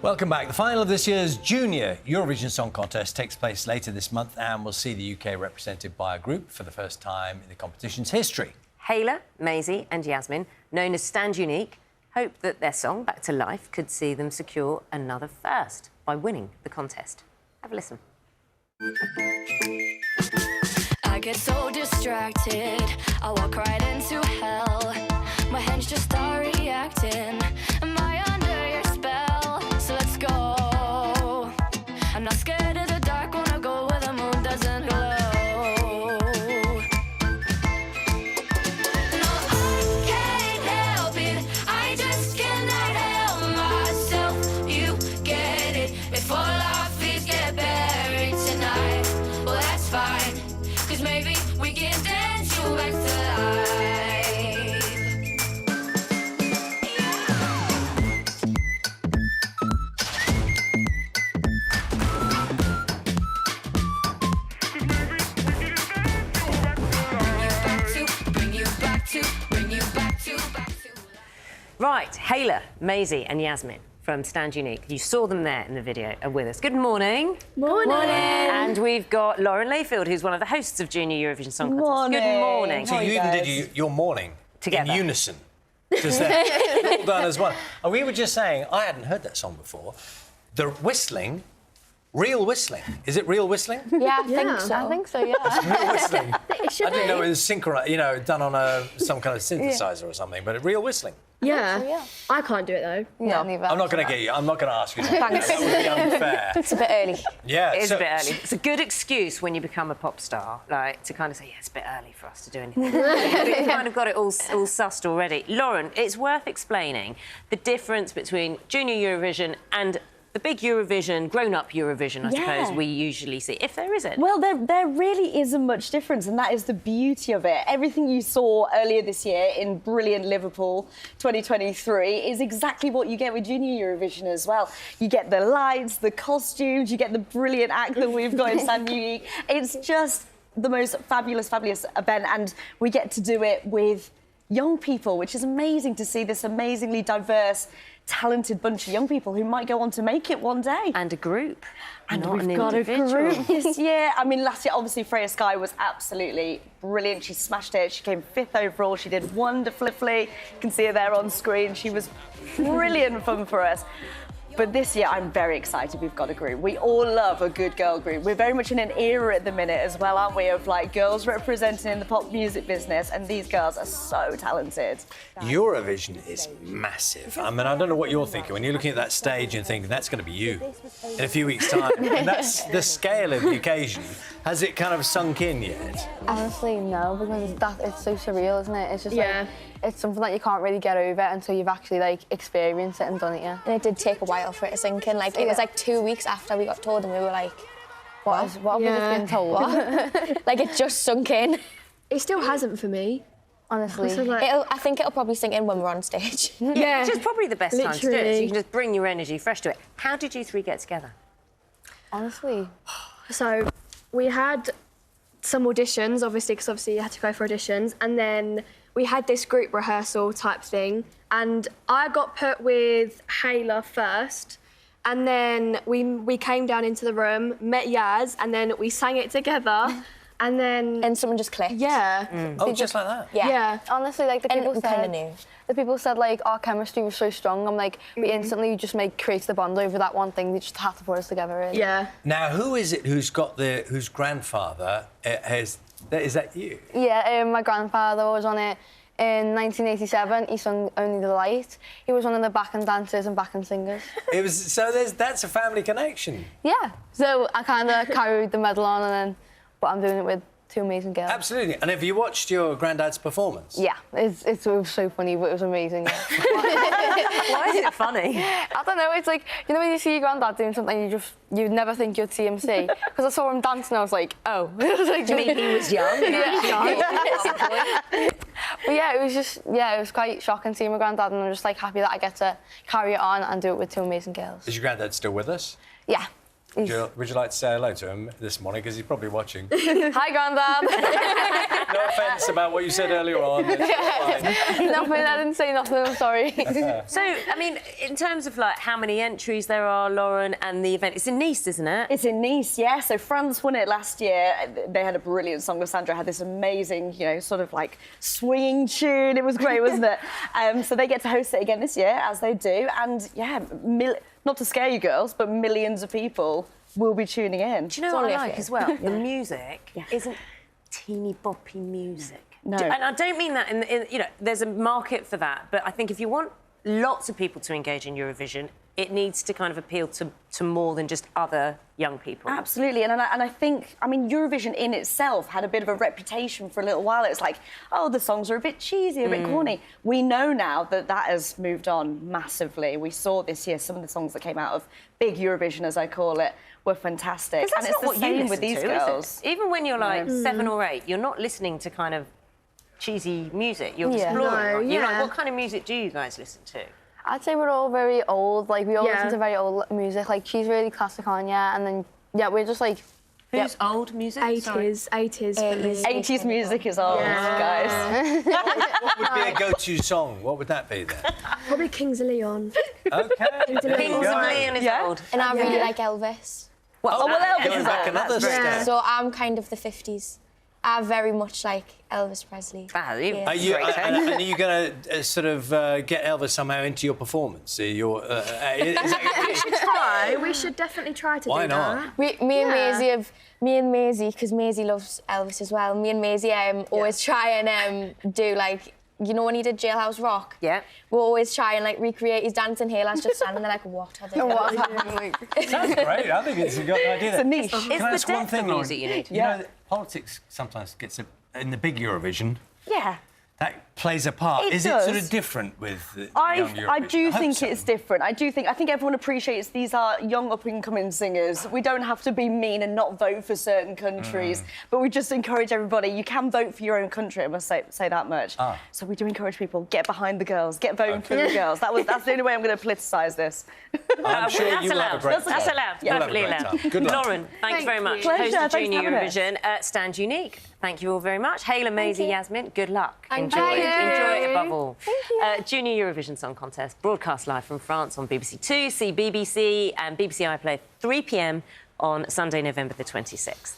Welcome back. The final of this year's Junior Eurovision Song Contest takes place later this month and will see the UK represented by a group for the first time in the competition's history. Hayla, Maisie and Yazmin, known as Stand Unique, hope that their song, Back to Life, could see them secure another first by winning the contest. Have a listen. I get so distracted, I walk right into hell. My hands just start reacting. Am I under your spell? So let's go. I'm not scared of the dark, wanna go where the moon doesn't glow. No, I can't help it, I just cannot help myself. You get it, before our feet get buried tonight. Well, that's fine, 'cause maybe we can dance you back to life. Right, Hayla, Maisie and Yazmin from Stand Unique. You saw them there in the video, are with us. Good morning. Morning. And we've got Lauren Layfield, who's one of the hosts of Junior Eurovision Song Contest. Morning. Good morning. So you even did your morning Together. in unison. Just there. All done as one. And we were just saying, I hadn't heard that song before. The whistling, real whistling. Is it real whistling? Yeah, I think so. I think so, yeah. Real whistling. It should I didn't be. know it was synchronized, you know, done on some kind of synthesizer or something, but real whistling. Yeah. I can't do it though. Yeah, No. neither. I'm not going to get you. I'm not going to ask you. Thanks. That would be unfair. It's a bit early. Yeah, It is a bit early. It's a good excuse when you become a pop star, like, to kind of say, yeah, it's a bit early for us to do anything. But you've kind of got it all sussed already. Lauren, it's worth explaining the difference between Junior Eurovision and the big Eurovision, grown-up Eurovision, I suppose, we usually see, if there is it. Well, there really isn't much difference, and that is the beauty of it. Everything you saw earlier this year in brilliant Liverpool 2023 is exactly what you get with Junior Eurovision as well. You get the lights, the costumes, you get the brilliant act that we've got in Stand Unique. It's just the most fabulous, fabulous event, and we get to do it with young people, which is amazing to see this amazingly diverse, talented bunch of young people who might go on to make it one day. And a group. And not we've an got a individual. group this year. I mean, last year, obviously, Freya Sky was absolutely brilliant. She smashed it. She came 5th overall. She did wonderfully. You can see her there on screen. She was brilliant fun for us. But this year, I'm very excited we've got a group. We all love a good girl group. We're very much in an era at the minute as well, aren't we, of like girls representing in the pop music business, and these girls are so talented. Eurovision is massive. I mean, I don't know what you're thinking when you're looking at that stage and thinking that's going to be you in a few weeks' time. And that's the scale of the occasion. Has it kind of sunk in yet? Honestly, no, because it's so surreal, isn't it? It's just like, it's something that you can't really get over until you've actually like experienced it and done it, yeah. And it did take a while for it to sink in. Like, it was like 2 weeks after we got told and we were like, What have we just been told? like, it just sunk in. It still hasn't for me. Honestly. So, like, I think it'll probably sink in when we're on stage. yeah. Which is probably the best time to do it, so Literally. you can just bring your energy fresh to it. How did you three get together? Honestly. So we had some auditions, obviously, because obviously you had to go for auditions, and then we had this group rehearsal type thing, and I got put with Hayla first, and then we came down into the room, met Yaz, and then we sang it together, and then... And someone just clicked. Yeah. Oh, just like that? Yeah. Honestly, like, the And people kind of said... new. The people said, like, our chemistry was so strong. I'm like, we instantly just created the bond over that one thing. They just had to put us together, really. Yeah. Now, who is it whose grandfather is that you? Yeah, my grandfather was on it in 1987. He sung Only the Light. He was one of the backing dancers and backing singers. It was so. That's a family connection. Yeah. So I kind of carried the medal on, and then, but I'm doing it with two amazing girls. Absolutely. And have you watched your granddad's performance? Yeah, it was so funny, but it was amazing. Yeah. Why is it funny? I don't know. It's like, you know, when you see your granddad doing something, you'd never think you'd see him see. Because I saw him dancing, I was like, oh. It was like, Do you mean he was young? But yeah, it was quite shocking seeing my granddad, and I'm just like happy that I get to carry it on and do it with two amazing girls. Is your granddad still with us? Yeah. Would you like to say hello to him this morning? Because he's probably watching. Hi, Grandad. No offence about what you said earlier on. It's fine. Nothing, I didn't say nothing, I'm sorry. So, I mean, in terms of like how many entries there are, Lauren, and the event, it's in Nice, isn't it? It's in Nice, yeah. So France won it last year. They had a brilliant song. Sandra had this amazing, you know, sort of like swinging tune. It was great, wasn't it? So they get to host it again this year, as they do. And yeah, not to scare you girls, but millions of people will be tuning in. Do you know what I like as well? The music isn't teeny boppy music. No. And I don't mean that in, you know, there's a market for that, but I think if you want lots of people to engage in Eurovision, it needs to kind of appeal to more than just other young people. Absolutely, and I think, I mean, Eurovision in itself had a bit of a reputation for a little while. It's like, oh, the songs are a bit cheesy, a bit corny. We know now that that has moved on massively. We saw this year some of the songs that came out of Big Eurovision, as I call it, were fantastic. And it's the same with these girls. Even when you're like 7 or 8, you're not listening to kind of cheesy music. You're exploring. You're like, what kind of music do you guys listen to? I'd say we're all very old. Like, we all listen to very old music. Like, she's really classic on, and then, we're just like... Who's old music? 80s for me. 80s music is old, guys. What would be a go-to song? What would that be then? Probably Kings of Leon. OK. Kings of Leon is old. And I really like Elvis. Well, Elvis Going is back old. another step. So I'm kind of the 50s. I very much like Elvis Presley. Are you going to sort of get Elvis somehow into your performance? Is that We should definitely try to Why do not? that. Me and Maisie, because Maisie loves Elvis as well. Me and Maisie always try and do like, you know, when he did Jailhouse Rock. Yeah. We'll always try and like recreate his dancing. Hayla's just standing there like, what are they doing? Sounds great. I think you've got an idea. It's a niche. Can I ask one thing, Lauren? music you need. You know, politics sometimes gets in the big Eurovision. Yeah. That plays a part. Is it sort of different with the young Eurovision? I do hope think so. it's different. I think everyone appreciates these are young up-and-coming singers. We don't have to be mean and not vote for certain countries, but we just encourage everybody. You can vote for your own country, I must say that much. So we do encourage people, get behind the girls, get voting for the girls. That's the only way I'm going to politicise this. I'm sure that's you'll have a great time. That's allowed. You'll have a Perfectly great allowed. time. Good luck. Lauren, thank you very much. Pleasure. Host of Thanks Junior for having us. Eurovision. Stand Unique. Thank you all very much. Hayla, Maisie, Yazmin, good luck. Thank Enjoy you. it above all. Junior Eurovision Song Contest, broadcast live from France on BBC Two, see BBC and BBC iPlayer 3 p.m. on Sunday, November the 26th.